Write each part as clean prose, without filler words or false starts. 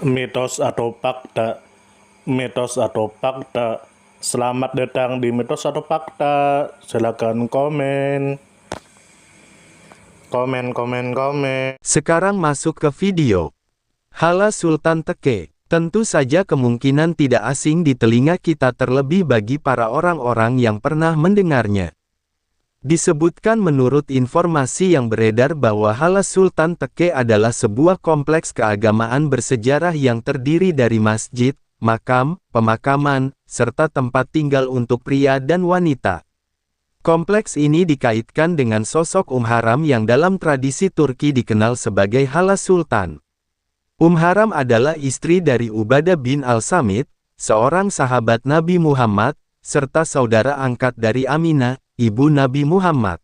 Mitos atau fakta? Mitos atau fakta? Selamat datang di Mitos atau Fakta. Silakan komen. Komen. Sekarang masuk ke video. Hala Sultan Teke. Tentu saja kemungkinan tidak asing di telinga kita, terlebih bagi para orang-orang yang pernah mendengarnya. Disebutkan menurut informasi yang beredar bahwa Hala Sultan Teke adalah sebuah kompleks keagamaan bersejarah yang terdiri dari masjid, makam, pemakaman, serta tempat tinggal untuk pria dan wanita. Kompleks ini dikaitkan dengan sosok Haram yang dalam tradisi Turki dikenal sebagai Hala Sultan. Haram adalah istri dari Ubadah bin Al-Samit, seorang sahabat Nabi Muhammad, serta saudara angkat dari Aminah, ibu Nabi Muhammad.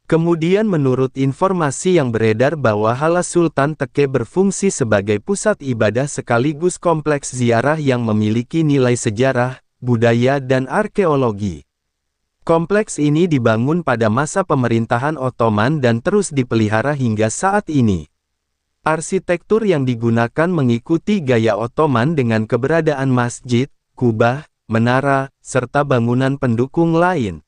Kemudian menurut informasi yang beredar bahwa Hala Sultan Teke berfungsi sebagai pusat ibadah sekaligus kompleks ziarah yang memiliki nilai sejarah, budaya dan arkeologi. Kompleks ini dibangun pada masa pemerintahan Ottoman dan terus dipelihara hingga saat ini. Arsitektur yang digunakan mengikuti gaya Ottoman dengan keberadaan masjid, kubah, menara, serta bangunan pendukung lain.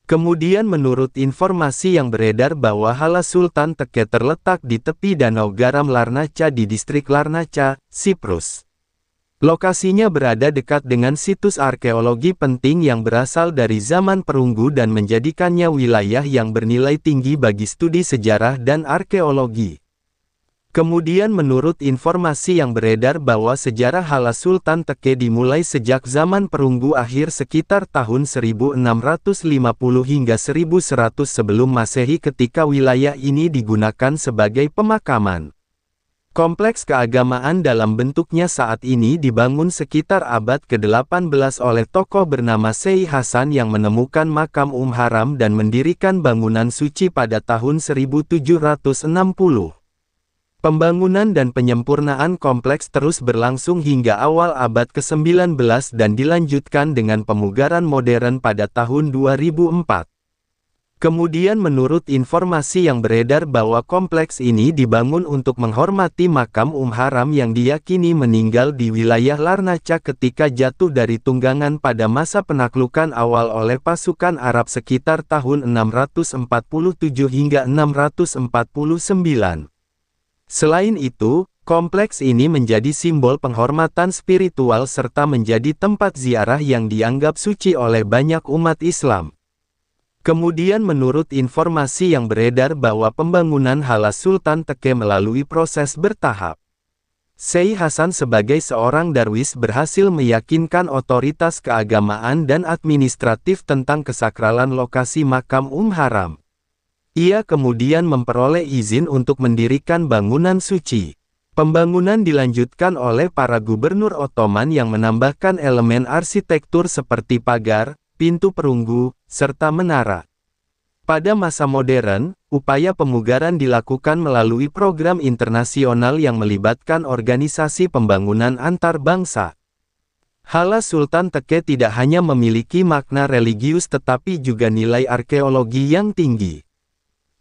Kemudian menurut informasi yang beredar bahwa Hala Sultan Teke terletak di tepi Danau Garam Larnaca di distrik Larnaca, Siprus. Lokasinya berada dekat dengan situs arkeologi penting yang berasal dari zaman perunggu dan menjadikannya wilayah yang bernilai tinggi bagi studi sejarah dan arkeologi. Kemudian menurut informasi yang beredar bahwa sejarah Hala Sultan Teke dimulai sejak zaman perunggu akhir sekitar tahun 1650 hingga 1100 sebelum Masehi ketika wilayah ini digunakan sebagai pemakaman. Kompleks keagamaan dalam bentuknya saat ini dibangun sekitar abad ke-18 oleh tokoh bernama Syekh Hasan yang menemukan makam Haram dan mendirikan bangunan suci pada tahun 1760. Pembangunan dan penyempurnaan kompleks terus berlangsung hingga awal abad ke-19 dan dilanjutkan dengan pemugaran modern pada tahun 2004. Kemudian menurut informasi yang beredar bahwa kompleks ini dibangun untuk menghormati makam Haram yang diyakini meninggal di wilayah Larnaca ketika jatuh dari tunggangan pada masa penaklukan awal oleh pasukan Arab sekitar tahun 647 hingga 649. Selain itu, kompleks ini menjadi simbol penghormatan spiritual serta menjadi tempat ziarah yang dianggap suci oleh banyak umat Islam. Kemudian menurut informasi yang beredar bahwa pembangunan Hala Sultan Teke melalui proses bertahap. Syekh Hasan sebagai seorang darwis berhasil meyakinkan otoritas keagamaan dan administratif tentang kesakralan lokasi makam Haram. Ia kemudian memperoleh izin untuk mendirikan bangunan suci. Pembangunan dilanjutkan oleh para gubernur Ottoman yang menambahkan elemen arsitektur seperti pagar, pintu perunggu, serta menara. Pada masa modern, upaya pemugaran dilakukan melalui program internasional yang melibatkan organisasi pembangunan antar bangsa. Hala Sultan Teke tidak hanya memiliki makna religius tetapi juga nilai arkeologi yang tinggi.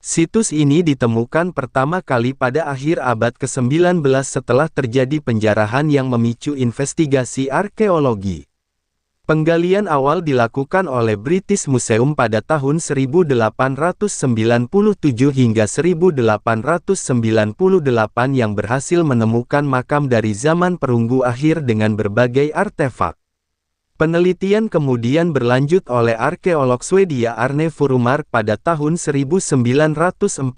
Situs ini ditemukan pertama kali pada akhir abad ke-19 setelah terjadi penjarahan yang memicu investigasi arkeologi. Penggalian awal dilakukan oleh British Museum pada tahun 1897 hingga 1898 yang berhasil menemukan makam dari zaman perunggu akhir dengan berbagai artefak. Penelitian kemudian berlanjut oleh arkeolog Swedia Arne Furumark pada tahun 1947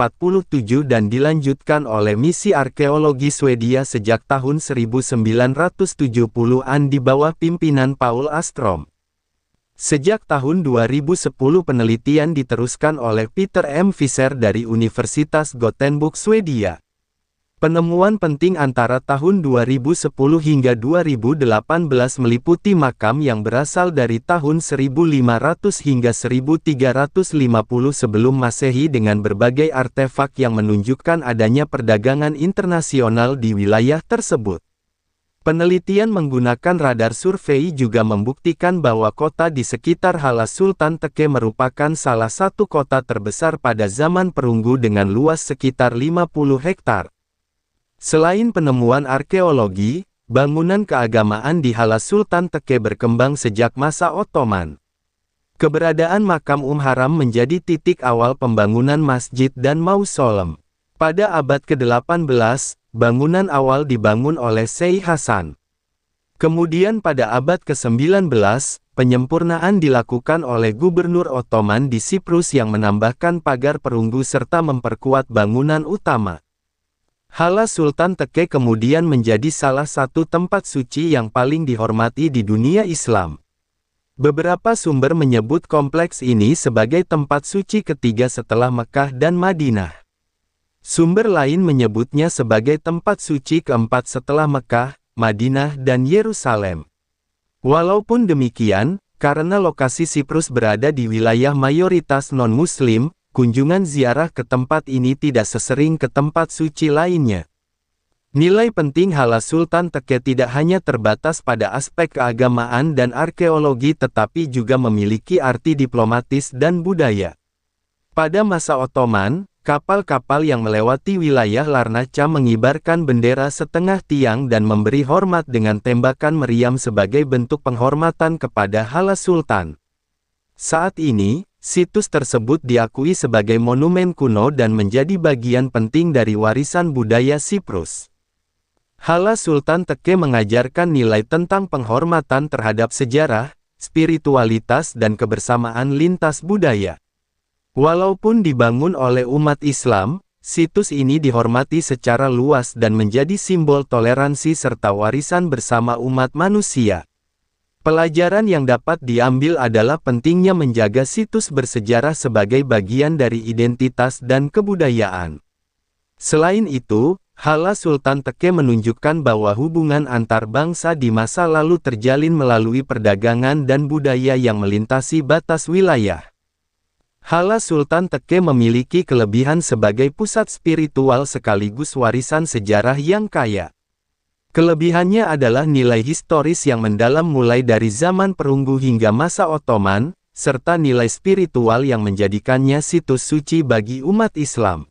dan dilanjutkan oleh misi arkeologi Swedia sejak tahun 1970-an di bawah pimpinan Paul Astrom. Sejak tahun 2010 penelitian diteruskan oleh Peter M. Fischer dari Universitas Gothenburg, Swedia. Penemuan penting antara tahun 2010 hingga 2018 meliputi makam yang berasal dari tahun 1500 hingga 1350 sebelum Masehi dengan berbagai artefak yang menunjukkan adanya perdagangan internasional di wilayah tersebut. Penelitian menggunakan radar survei juga membuktikan bahwa kota di sekitar Hala Sultan Teke merupakan salah satu kota terbesar pada zaman perunggu dengan luas sekitar 50 hektar. Selain penemuan arkeologi, bangunan keagamaan di Hala Sultan Teke berkembang sejak masa Ottoman. Keberadaan makam Haram menjadi titik awal pembangunan masjid dan mausolem. Pada abad ke-18, bangunan awal dibangun oleh Syekh Hasan. Kemudian pada abad ke-19, penyempurnaan dilakukan oleh Gubernur Ottoman di Siprus yang menambahkan pagar perunggu serta memperkuat bangunan utama. Hala Sultan Teke kemudian menjadi salah satu tempat suci yang paling dihormati di dunia Islam. Beberapa sumber menyebut kompleks ini sebagai tempat suci ketiga setelah Mekah dan Madinah. Sumber lain menyebutnya sebagai tempat suci keempat setelah Mekah, Madinah dan Yerusalem. Walaupun demikian, karena lokasi Siprus berada di wilayah mayoritas non-Muslim, kunjungan ziarah ke tempat ini tidak sesering ke tempat suci lainnya. Nilai penting Hala Sultan Teke tidak hanya terbatas pada aspek keagamaan dan arkeologi tetapi juga memiliki arti diplomatis dan budaya. Pada masa Ottoman, kapal-kapal yang melewati wilayah Larnaca mengibarkan bendera setengah tiang dan memberi hormat dengan tembakan meriam sebagai bentuk penghormatan kepada Hala Sultan. Saat ini, situs tersebut diakui sebagai monumen kuno dan menjadi bagian penting dari warisan budaya Siprus. Hala Sultan Teke mengajarkan nilai tentang penghormatan terhadap sejarah, spiritualitas dan kebersamaan lintas budaya. Walaupun dibangun oleh umat Islam, situs ini dihormati secara luas dan menjadi simbol toleransi serta warisan bersama umat manusia. Pelajaran yang dapat diambil adalah pentingnya menjaga situs bersejarah sebagai bagian dari identitas dan kebudayaan. Selain itu, Hala Sultan Teke menunjukkan bahwa hubungan antar bangsa di masa lalu terjalin melalui perdagangan dan budaya yang melintasi batas wilayah. Hala Sultan Teke memiliki kelebihan sebagai pusat spiritual sekaligus warisan sejarah yang kaya. Kelebihannya adalah nilai historis yang mendalam mulai dari zaman perunggu hingga masa Ottoman, serta nilai spiritual yang menjadikannya situs suci bagi umat Islam.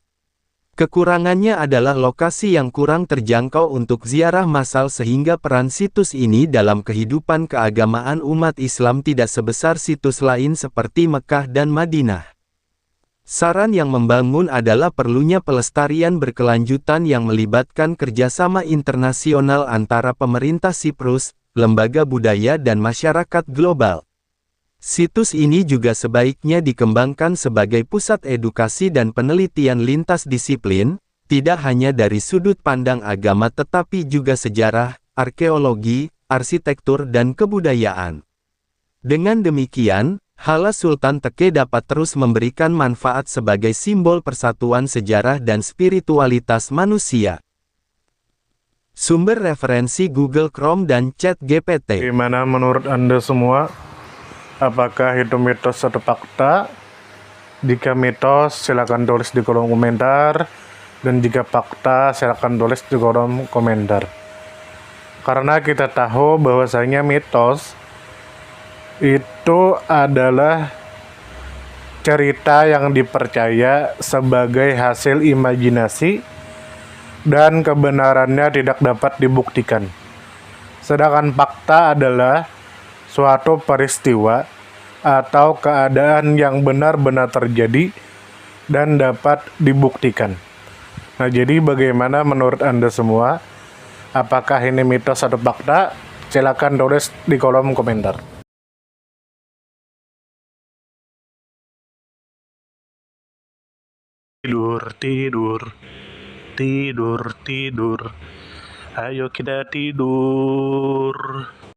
Kekurangannya adalah lokasi yang kurang terjangkau untuk ziarah massal sehingga peran situs ini dalam kehidupan keagamaan umat Islam tidak sebesar situs lain seperti Mekah dan Madinah. Saran yang membangun adalah perlunya pelestarian berkelanjutan yang melibatkan kerjasama internasional antara pemerintah Siprus, lembaga budaya dan masyarakat global. Situs ini juga sebaiknya dikembangkan sebagai pusat edukasi dan penelitian lintas disiplin, tidak hanya dari sudut pandang agama tetapi juga sejarah, arkeologi, arsitektur dan kebudayaan. Dengan demikian, Hala Sultan Teke dapat terus memberikan manfaat sebagai simbol persatuan sejarah dan spiritualitas manusia. Sumber referensi Google Chrome dan ChatGPT. Gimana menurut Anda semua? Apakah itu mitos atau fakta? Jika mitos, silakan tulis di kolom komentar. Dan jika fakta, silakan tulis di kolom komentar. Karena kita tahu bahwasanya mitos itu adalah cerita yang dipercaya sebagai hasil imajinasi dan kebenarannya tidak dapat dibuktikan. Sedangkan fakta adalah suatu peristiwa atau keadaan yang benar-benar terjadi dan dapat dibuktikan. Nah, jadi bagaimana menurut Anda semua? Apakah ini mitos atau fakta? Silakan tulis di kolom komentar. Tidur, tidur, tidur, tidur. Ayo kita tidur.